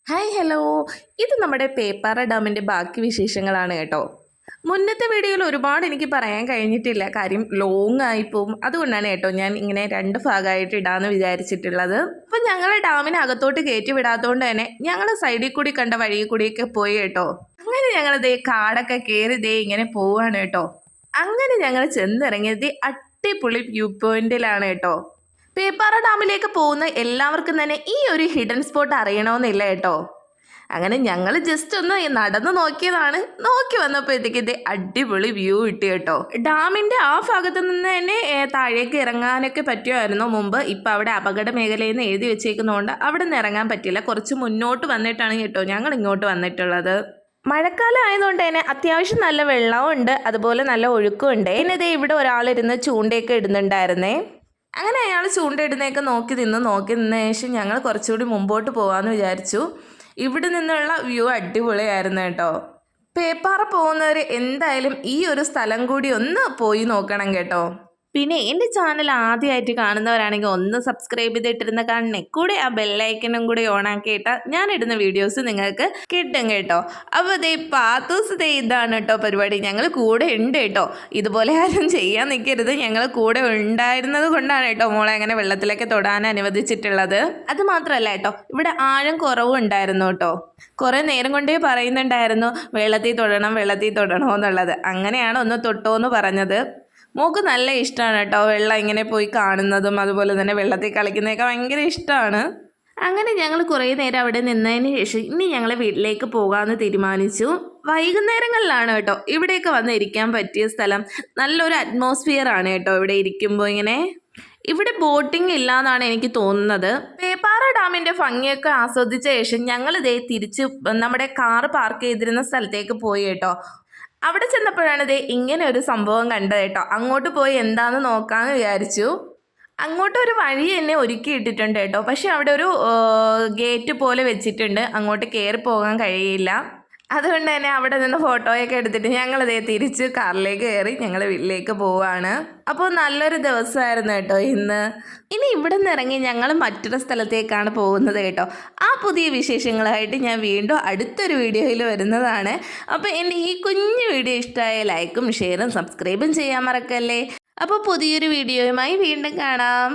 Hi hello, ഇത് നമ്മുടെ പേപ്പാറ ഡാമിൻ്റെ ബാക്കി വിശേഷങ്ങളാണ് കേട്ടോ. മുന്നത്തെ വീഡിയോയിൽ ഒരുപാട് എനിക്ക് പറയാൻ കഴിഞ്ഞിട്ടില്ല, കാര്യം ലോങ് ആയിപ്പോവും. അതുകൊണ്ടാണ് കേട്ടോ ഞാൻ ഇങ്ങനെ രണ്ട് ഭാഗമായിട്ട് ഇടാമെന്ന് വിചാരിച്ചിട്ടുള്ളത്. അപ്പം ഞങ്ങൾ ഡാമിനകത്തോട്ട് കയറ്റി വിടാത്തതുകൊണ്ട് തന്നെ ഞങ്ങൾ സൈഡിൽ കൂടി കണ്ട വഴിയിൽ കൂടിയൊക്കെ പോയി കേട്ടോ. അങ്ങനെ ഞങ്ങൾ ദേ കാടൊക്കെ കയറി ദേ ഇങ്ങനെ പോവാണ് കേട്ടോ. അങ്ങനെ ഞങ്ങൾ ചെന്നിറങ്ങിയത് അടിപൊളി വ്യൂ പോയിന്റിലാണ് കേട്ടോ. പേപ്പാറ ഡാമിലേക്ക് പോകുന്ന എല്ലാവർക്കും തന്നെ ഈ ഒരു ഹിഡൻ സ്പോട്ട് അറിയണമെന്നില്ല കേട്ടോ. അങ്ങനെ ഞങ്ങൾ ജസ്റ്റ് ഒന്ന് നടന്ന് നോക്കിയതാണ്. നോക്കി വന്നപ്പോഴത്തേക്ക് ഇത് അടിപൊളി വ്യൂ കിട്ടി കേട്ടോ. ഡാമിൻ്റെ ആ ഭാഗത്ത് നിന്ന് തന്നെ താഴേക്ക് ഇറങ്ങാനൊക്കെ പറ്റുമായിരുന്നു മുമ്പ്. ഇപ്പം അവിടെ അപകട മേഖലയിൽ നിന്ന് എഴുതി വെച്ചേക്കുന്നതുകൊണ്ട് അവിടെ നിന്ന് ഇറങ്ങാൻ പറ്റില്ല. കുറച്ച് മുന്നോട്ട് വന്നിട്ടാണ് കേട്ടോ ഞങ്ങൾ ഇങ്ങോട്ട് വന്നിട്ടുള്ളത്. മഴക്കാലം ആയതുകൊണ്ട് തന്നെ അത്യാവശ്യം നല്ല വെള്ളവും ഉണ്ട്, അതുപോലെ നല്ല ഒഴുക്കും ഉണ്ട്. പിന്നെ ദേ ഇവിടെ ഒരാളിരുന്ന് ചൂണ്ടയൊക്കെ ഇടുന്നുണ്ടായിരുന്നേ. അങ്ങനെ അയാൾ ചൂണ്ടയിടുന്നതൊക്കെ നോക്കി നിന്ന ശേഷം ഞങ്ങൾ കുറച്ചുകൂടി മുമ്പോട്ട് പോകാമെന്ന് വിചാരിച്ചു. ഇവിടെ നിന്നുള്ള വ്യൂ അടിപൊളിയായിരുന്നു കേട്ടോ. പേപ്പാറ പോകുന്നവർ എന്തായാലും ഈ ഒരു സ്ഥലം കൂടി ഒന്ന് പോയി നോക്കണം കേട്ടോ. പിന്നെ എൻ്റെ ചാനൽ ആദ്യമായിട്ട് കാണുന്നവരാണെങ്കിൽ ഒന്ന് സബ്സ്ക്രൈബ് ചെയ്തിട്ടിരുന്ന കാണണേ, കൂടെ ആ ബെല്ലൈക്കനും കൂടി ഓണാക്കിയിട്ടാൽ ഞാനിടുന്ന വീഡിയോസ് നിങ്ങൾക്ക് കിട്ടും കേട്ടോ. അപ്പോൾ ദേ പാത്തൂസ് ദേ ഇതാണ് കേട്ടോ പരിപാടി. ഞങ്ങൾ കൂടെ ഉണ്ട് കേട്ടോ. ഇതുപോലെ ആരും ചെയ്യാൻ നിൽക്കരുത്. ഞങ്ങൾ കൂടെ ഉണ്ടായിരുന്നത് കൊണ്ടാണ് കേട്ടോ മോളെ അങ്ങനെ വെള്ളത്തിലേക്ക് തൊടാൻ അനുവദിച്ചിട്ടുള്ളത്. അത് മാത്രമല്ല കേട്ടോ, ഇവിടെ ആഴം കുറവും ഉണ്ടായിരുന്നു കേട്ടോ. കുറേ നേരം കൊണ്ടേ പറയുന്നുണ്ടായിരുന്നു വെള്ളത്തിൽ തൊടണോ എന്നുള്ളത്. അങ്ങനെയാണ് ഒന്ന് തൊട്ടോ എന്ന് പറഞ്ഞത്. മോൾക്ക് നല്ല ഇഷ്ടമാണ് കേട്ടോ വെള്ളം ഇങ്ങനെ പോയി കാണുന്നതും അതുപോലെ തന്നെ വെള്ളത്തിൽ കളിക്കുന്നതൊക്കെ ഭയങ്കര ഇഷ്ടമാണ്. അങ്ങനെ ഞങ്ങൾ കുറേ നേരം അവിടെ നിന്നതിന് ശേഷം ഇനി ഞങ്ങൾ വീട്ടിലേക്ക് പോകാമെന്ന് തീരുമാനിച്ചു. വൈകുന്നേരങ്ങളിലാണ് കേട്ടോ ഇവിടെയൊക്കെ വന്ന് ഇരിക്കാൻ പറ്റിയ സ്ഥലം. നല്ലൊരു അറ്റ്മോസ്ഫിയർ ആണ് കേട്ടോ ഇവിടെ ഇരിക്കുമ്പോൾ. ഇങ്ങനെ ഇവിടെ ബോട്ടിംഗ് ഇല്ലാന്നാണ് എനിക്ക് തോന്നുന്നത്. പേപ്പാറ ഡാമിൻ്റെ ഭംഗിയൊക്കെ ആസ്വദിച്ച ശേഷം ഞങ്ങൾ ഇതേ തിരിച്ച് നമ്മുടെ കാറ് പാർക്ക് ചെയ്തിരുന്ന സ്ഥലത്തേക്ക് പോയി കേട്ടോ. അവിടെ ചെന്നപ്പോഴാണ് ഇതേ ഇങ്ങനെ ഒരു സംഭവം കണ്ടത് കേട്ടോ. അങ്ങോട്ട് പോയി എന്താണെന്ന് നോക്കാമെന്ന് വിചാരിച്ചു. അങ്ങോട്ടൊരു വഴി എന്നെ ഒരുക്കിയിട്ടിട്ടുണ്ട് കേട്ടോ. പക്ഷെ അവിടെ ഒരു ഗേറ്റ് പോലെ വെച്ചിട്ടുണ്ട്, അങ്ങോട്ട് കയറി പോകാൻ കഴിയില്ല. അതുകൊണ്ട് തന്നെ അവിടെ നിന്ന് ഫോട്ടോയൊക്കെ എടുത്തിട്ട് ഞങ്ങളിതേ തിരിച്ച് കാറിലേക്ക് കയറി ഞങ്ങൾ വീട്ടിലേക്ക് പോവുകയാണ്. അപ്പോൾ നല്ലൊരു ദിവസമായിരുന്നു കേട്ടോ ഇന്ന്. ഇനി ഇവിടെ നിന്ന് ഇറങ്ങി ഞങ്ങൾ മറ്റൊരു സ്ഥലത്തേക്കാണ് പോകുന്നത് കേട്ടോ. ആ പുതിയ വിശേഷങ്ങളായിട്ട് ഞാൻ വീണ്ടും അടുത്തൊരു വീഡിയോയിൽ വരുന്നതാണ്. അപ്പോൾ എൻ്റെ ഈ കുഞ്ഞു വീഡിയോ ഇഷ്ടമായ ലൈക്കും ഷെയറും സബ്സ്ക്രൈബും ചെയ്യാൻ മറക്കല്ലേ. അപ്പോൾ പുതിയൊരു വീഡിയോയുമായി വീണ്ടും കാണാം.